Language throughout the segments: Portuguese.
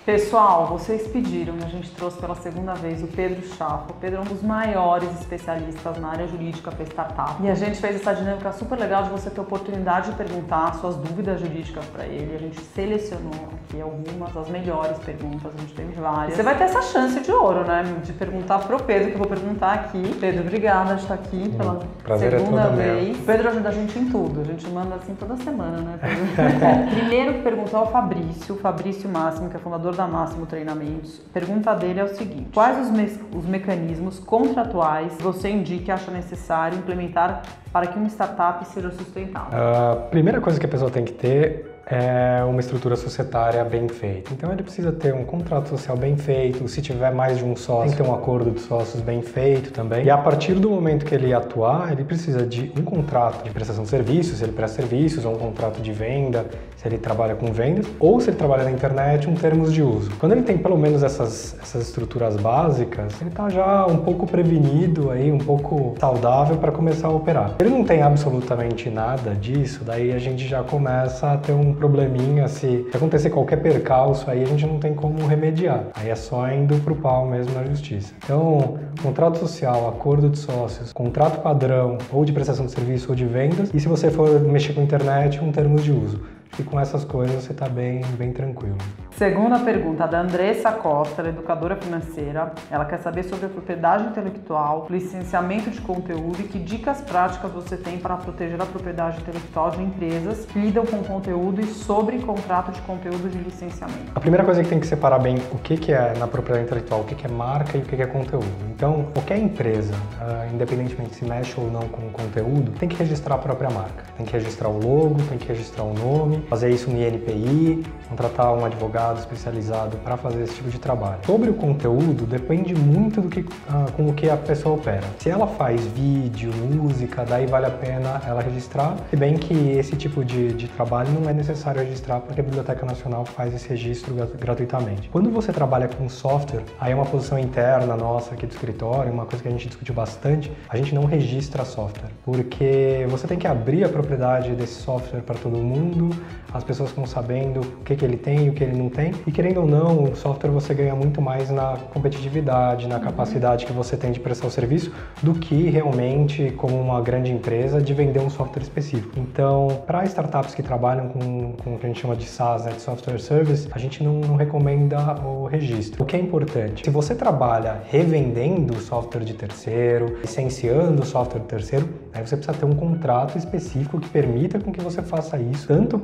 Pessoal, vocês pediram e a gente trouxe pela segunda vez o Pedro Schaff. O Pedro é um dos maiores especialistas na área jurídica para startup. E a gente fez essa dinâmica super legal de você ter a oportunidade de perguntar suas dúvidas jurídicas para ele. A gente selecionou aqui algumas, as melhores perguntas, a gente teve várias. E você vai ter essa chance de ouro, né? De perguntar pro Pedro, que eu vou perguntar aqui. Pedro, obrigada de estar aqui pela segunda vez. O Pedro ajuda a gente em tudo. A gente manda assim toda semana, né, Pedro? Primeiro que perguntou é o Fabrício Máximo, que é fundador da Máximo Treinamentos. A pergunta dele é o seguinte: quais os mecanismos contratuais você indica e acha necessário implementar para que uma startup seja sustentável? A primeira coisa que a pessoa tem que ter é uma estrutura societária bem feita. Então ele precisa ter um contrato social bem feito, se tiver mais de um sócio, tem que ter um acordo de sócios bem feito também. E a partir do momento que ele atuar, ele precisa de um contrato de prestação de serviços, se ele presta serviços, ou um contrato de venda, se ele trabalha com vendas, ou se ele trabalha na internet, termos de uso. Quando ele tem pelo menos essas estruturas básicas, ele está já um pouco prevenido, aí, um pouco saudável para começar a operar. Se ele não tem absolutamente nada disso, daí a gente já começa a ter um probleminha. Se acontecer qualquer percalço, aí a gente não tem como remediar. Aí é só indo pro pau mesmo na justiça. Então, contrato social, acordo de sócios, contrato padrão, ou de prestação de serviço ou de vendas, e se você for mexer com a internet, termos de uso. E com essas coisas você está bem tranquilo. Segunda pergunta, da Andressa Costa, ela é educadora financeira. Ela quer saber sobre a propriedade intelectual, licenciamento de conteúdo e que dicas práticas você tem para proteger a propriedade intelectual de empresas que lidam com conteúdo e sobre contrato de conteúdo de licenciamento. A primeira coisa é que tem que separar bem o que é na propriedade intelectual, o que é marca e o que é conteúdo. Então, qualquer empresa, independentemente se mexe ou não com o conteúdo, tem que registrar a própria marca. Tem que registrar o logo, tem que registrar o nome, fazer isso no INPI, contratar um advogado especializado para fazer esse tipo de trabalho. Sobre o conteúdo, depende muito com o que a pessoa opera. Se ela faz vídeo, música, daí vale a pena ela registrar, se bem que esse tipo de trabalho não é necessário registrar porque a Biblioteca Nacional faz esse registro gratuitamente. Quando você trabalha com software, aí é uma posição interna nossa aqui do escritório, uma coisa que a gente discutiu bastante, a gente não registra software, porque você tem que abrir a propriedade desse software para todo mundo, as pessoas ficam sabendo o que ele tem e o que ele não tem, e querendo ou não, o software você ganha muito mais na competitividade, na capacidade que você tem de prestar o serviço, do que realmente, como uma grande empresa, de vender um software específico. Então, para startups que trabalham com o que a gente chama de SaaS, né, de Software Service, a gente não recomenda o registro. O que é importante, se você trabalha revendendo software de terceiro, licenciando software de terceiro, aí você precisa ter um contrato específico que permita com que você faça isso, tanto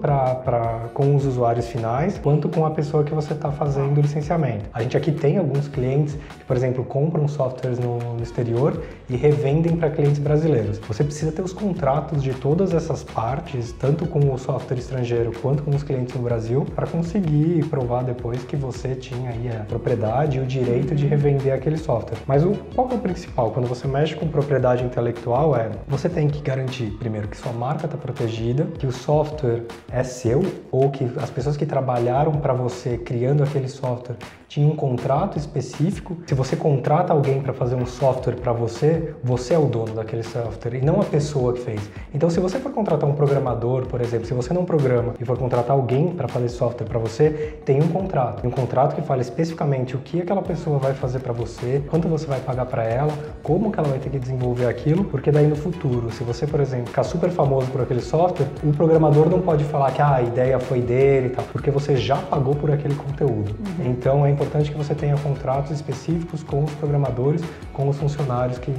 com os usuários finais, quanto com a pessoa que você está fazendo o licenciamento. A gente aqui tem alguns clientes que, por exemplo, compram softwares no exterior e revendem para clientes brasileiros. Você precisa ter os contratos de todas essas partes, tanto com o software estrangeiro quanto com os clientes no Brasil, para conseguir provar depois que você tinha aí a propriedade e o direito de revender aquele software. Mas qual que é o principal? Quando você mexe com propriedade intelectual, você tem que garantir, primeiro, que sua marca está protegida, que o software é seu, ou que as pessoas que trabalharam para você criando aquele software tinham um contrato específico. Se você contrata alguém para fazer um software para você, você é o dono daquele software e não a pessoa que fez. Então, se você for contratar um programador, por exemplo, se você não programa e for contratar alguém para fazer software para você, tem um contrato. Um contrato que fala especificamente o que aquela pessoa vai fazer para você, quanto você vai pagar para ela, como que ela vai ter que desenvolver aquilo, porque daí no futuro, se você, por exemplo, ficar super famoso por aquele software, o programador não pode falar que a ideia foi dele e tal, porque você já pagou por aquele conteúdo. Então, é importante que você tenha contratos específicos com os programadores, com os funcionários que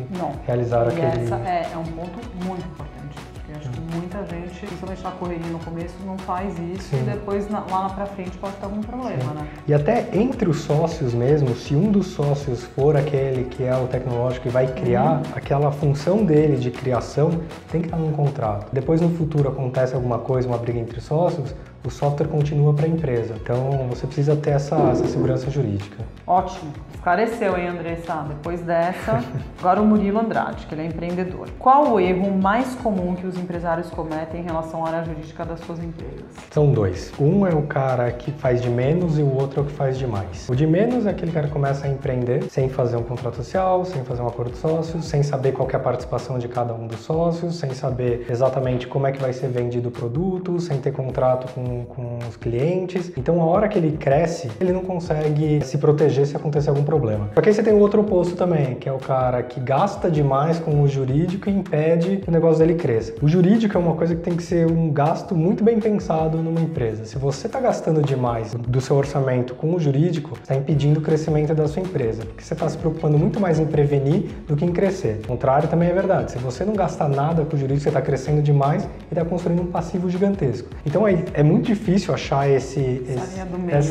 realizaram aquele... Essa é um ponto muito importante, porque acho que muita gente, principalmente na correria no começo, não faz isso. Sim. E depois lá pra frente pode ter algum problema, sim, né? E até entre os sócios mesmo, se um dos sócios for aquele que é o tecnológico e vai criar, aquela função dele de criação tem que estar num contrato. Depois no futuro acontece alguma coisa, uma briga entre sócios, o software continua para a empresa. Então, você precisa ter essa segurança jurídica. Ótimo. Esclareceu, hein, Andressa? Depois dessa, agora o Murilo Andrade, que ele é empreendedor. Qual o erro mais comum que os empresários cometem em relação à área jurídica das suas empresas? São dois. Um é o cara que faz de menos e o outro é o que faz de mais. O de menos é aquele cara que começa a empreender sem fazer um contrato social, sem fazer um acordo de sócios, sem saber qual que é a participação de cada um dos sócios, sem saber exatamente como é que vai ser vendido o produto, sem ter contrato com com os clientes. Então, a hora que ele cresce, ele não consegue se proteger se acontecer algum problema. Porque aí você tem o outro oposto também, que é o cara que gasta demais com o jurídico e impede que o negócio dele cresça. O jurídico é uma coisa que tem que ser um gasto muito bem pensado numa empresa. Se você está gastando demais do seu orçamento com o jurídico, está impedindo o crescimento da sua empresa, porque você está se preocupando muito mais em prevenir do que em crescer. O contrário também é verdade. Se você não gasta nada com o jurídico, você está crescendo demais e está construindo um passivo gigantesco. Então é muito difícil achar essa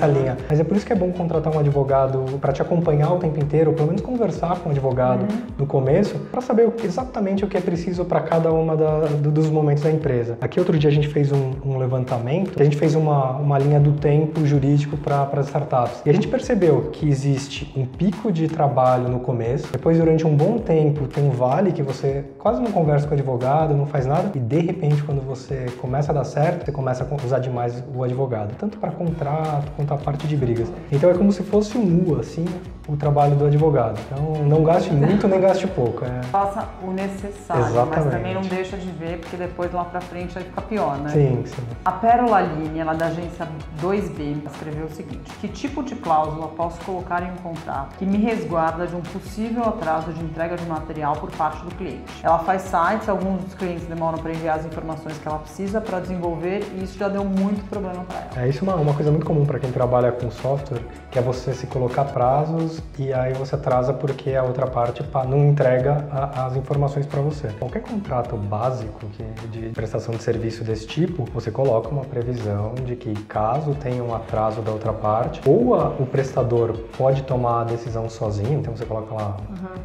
linha. Mas é por isso que é bom contratar um advogado para te acompanhar o tempo inteiro, ou pelo menos conversar com o advogado no começo, para saber exatamente o que é preciso para cada uma dos momentos da empresa. Aqui outro dia a gente fez um levantamento, a gente fez uma linha do tempo jurídico para as startups. E a gente percebeu que existe um pico de trabalho no começo, depois durante um bom tempo tem um vale que você quase não conversa com o advogado, não faz nada, e de repente quando você começa a dar certo, você começa a usar demais o advogado, tanto para contrato quanto a parte de brigas. Então é como se fosse um U, assim, o trabalho do advogado. Então não gaste muito nem gaste pouco. Faça o necessário, exatamente. Mas também não deixa de ver, porque depois lá pra frente vai ficar pior, né? Sim. A Pérola Aline, ela da agência 2B, escreveu o seguinte: que tipo de cláusula posso colocar em um contrato que me resguarda de um possível atraso de entrega de material por parte do cliente? Ela faz sites, alguns dos clientes demoram para enviar as informações que ela precisa para desenvolver e isso já deu muito problema para ela. Isso é uma coisa muito comum para quem trabalha com software, que é você se colocar prazos e aí você atrasa porque a outra parte não entrega as informações para você. Qualquer contrato básico de prestação de serviço desse tipo, você coloca uma previsão de que caso tenha um atraso da outra parte, ou o prestador pode tomar a decisão sozinho, então você coloca lá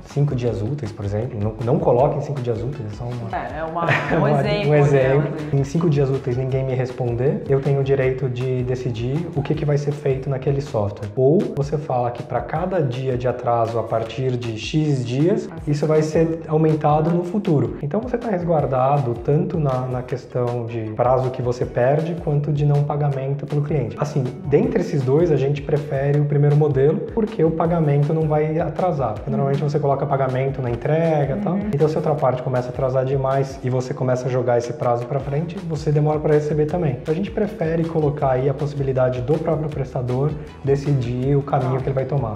5 dias úteis, por exemplo, não coloque em 5 dias úteis, é só um exemplo. Em 5 dias úteis ninguém me responder, eu tenho o direito de decidir o que vai ser feito naquele software. Ou você fala que para cada dia de atraso a partir de X dias, isso vai ser aumentado no futuro. Então você está resguardado tanto na questão de prazo que você perde, quanto de não pagamento pelo cliente. Assim, dentre esses dois, a gente prefere o primeiro modelo, porque o pagamento não vai atrasar. Porque normalmente você coloca pagamento na entrega e tal. Então se a outra parte começa a atrasar demais e você começa a jogar esse prazo para frente, você demora para receber também. Então a gente prefere colocar aí a possibilidade do próprio prestador decidir o caminho que ele vai tomar.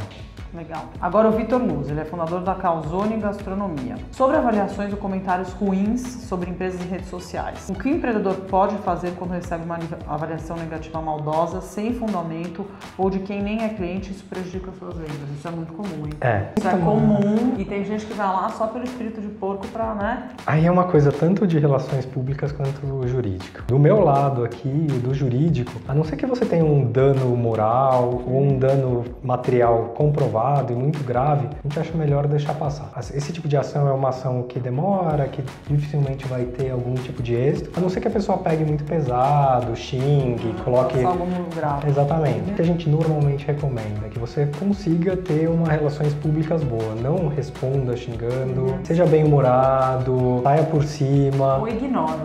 Legal. Agora o Vitor Luz, ele é fundador da Calzone Gastronomia. Sobre avaliações ou comentários ruins sobre empresas em redes sociais. O que o empreendedor pode fazer quando recebe uma avaliação negativa maldosa, sem fundamento, ou de quem nem é cliente, isso prejudica suas vendas? Isso é muito comum, hein? Isso é comum e tem gente que vai lá só pelo espírito de porco pra, né? Aí é uma coisa tanto de relações públicas quanto jurídica. Do meu lado aqui, do jurídico, a não ser que você tenha um dano moral ou um dano material comprovado e muito grave, a gente acha melhor deixar passar. Esse tipo de ação é uma ação que demora, que dificilmente vai ter algum tipo de êxito, a não ser que a pessoa pegue muito pesado, xingue, coloque... Algo muito grave. Exatamente. O que a gente normalmente recomenda é que você consiga ter uma relações públicas boa, não responda xingando, seja bem-humorado, saia por cima. Ou ignora.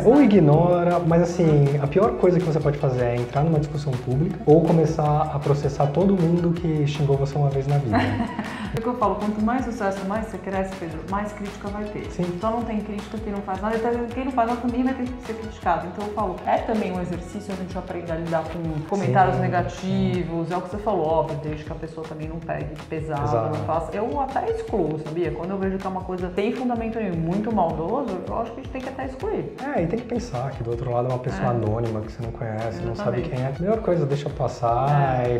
Ou ignora, mas assim, a pior coisa que você pode fazer é entrar numa discussão pública ou começar a processar todo mundo que xingou você uma vez na vida. É o que eu falo, quanto mais sucesso, mais você cresce, Pedro, mais crítica vai ter. Sim. Só não tem crítica quem não faz nada, quem não faz nada também vai ter que ser criticado. Então eu falo, é também um exercício a gente aprender a lidar com comentários negativos, é o que você falou, óbvio, desde que a pessoa também não pegue pesado, não faça. Eu até excluo, sabia? Quando eu vejo que é uma coisa tem fundamento nenhum, muito maldoso, eu acho que a gente tem que até excluir. E tem que pensar que do outro lado é uma pessoa anônima que você não conhece, não sabe quem é. A melhor coisa, deixa passar e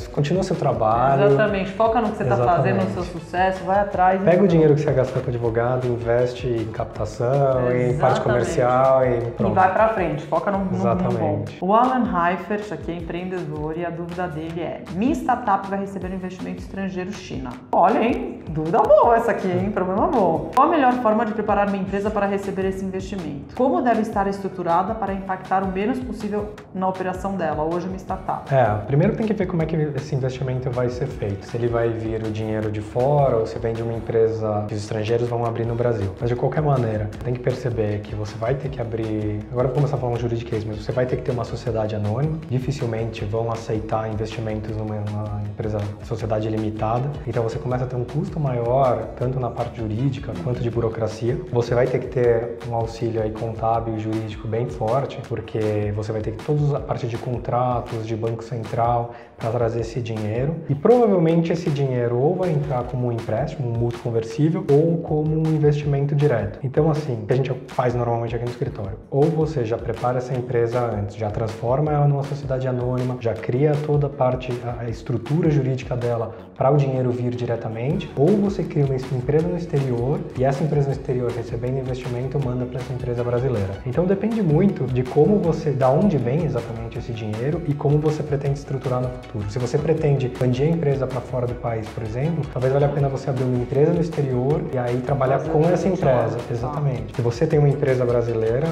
continua seu trabalho. Exatamente. Foca no que você está fazendo, no seu sucesso, vai atrás. Pega o dinheiro que você gastou com advogado, investe em captação, em parte comercial e pronto. E vai pra frente, foca no bom. Exatamente. O Alan Heifert, aqui é empreendedor, e a dúvida dele é: minha startup vai receber um investimento estrangeiro China. Olha, hein? Dúvida boa essa aqui, hein? Problema bom. Qual a melhor forma de preparar minha empresa para receber esse investimento? Como deve estar estruturada para impactar o menos possível na operação dela, hoje uma startup? Primeiro tem que ver como é que esse investimento vai ser feito. Se ele vai vir o dinheiro de fora ou se vem de uma empresa que os estrangeiros vão abrir no Brasil. Mas de qualquer maneira, tem que perceber que você vai ter que abrir, agora vou começar a falar um juridiquês, mas você vai ter que ter uma sociedade anônima, dificilmente vão aceitar investimentos numa empresa, sociedade limitada, então você começa a ter um custo maior, tanto na parte jurídica quanto de burocracia. Você vai ter que ter um auxílio aí contábil e jurídico bem forte, porque você vai ter que toda a parte de contratos, de Banco Central, para trazer esse dinheiro. E provavelmente esse dinheiro ou vai entrar como um empréstimo, um mútuo conversível, ou como um investimento direto. Então assim, o que a gente faz normalmente aqui no escritório, ou você já prepara essa empresa antes, já transforma ela numa sociedade anônima, já cria toda a parte, a estrutura jurídica dela para o dinheiro vir diretamente, ou você cria uma empresa no exterior e essa empresa no exterior recebendo investimento manda para essa empresa brasileira. Então depende muito de como você, da onde vem exatamente esse dinheiro e como você pretende estruturar no futuro. Se você pretende expandir a empresa para fora do país, por exemplo, talvez valha a pena você abrir uma empresa no exterior e aí trabalhar com essa empresa. Exatamente. Se você tem uma empresa brasileira,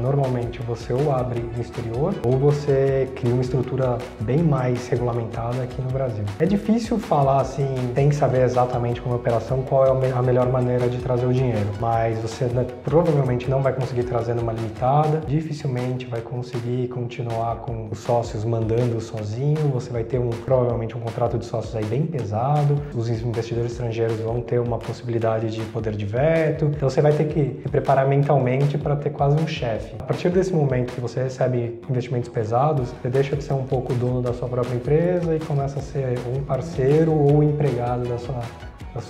normalmente você ou abre no exterior ou você cria uma estrutura bem mais regulamentada aqui no Brasil. É difícil falar assim, tem que saber exatamente como é a operação, qual é a melhor maneira de trazer o dinheiro, mas você provavelmente não vai conseguir trazer numa limitada, dificilmente vai conseguir continuar com os sócios mandando sozinho, você vai ter provavelmente um contrato de sócios aí bem pesado, os investidores estrangeiros vão ter uma possibilidade de poder de veto, então você vai ter que se preparar mentalmente para ter quase um chefe. A partir desse momento que você recebe investimentos pesados, você deixa de ser um pouco dono da sua própria empresa e começa a ser um parceiro ou empregado da sua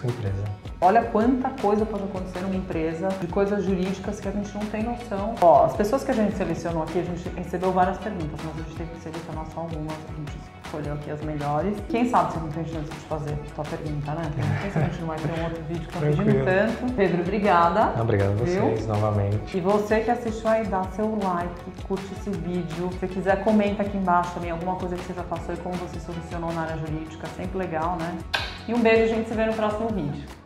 empresa. Olha quanta coisa pode acontecer numa empresa, de coisas jurídicas que a gente não tem noção. Ó, as pessoas que a gente selecionou aqui, a gente recebeu várias perguntas, mas a gente teve que selecionar só algumas, a gente escolheu aqui as melhores. Quem sabe se não tem chance de fazer tua pergunta, né? Quem sabe a gente não vai ter um outro vídeo que eu pedindo tanto. Pedro, obrigada. Obrigado a vocês novamente. E você que assistiu aí, dá seu like, curte esse vídeo. Se quiser, comenta aqui embaixo também alguma coisa que você já passou e como você solucionou na área jurídica, sempre legal, né? E um beijo, a gente se vê no próximo vídeo.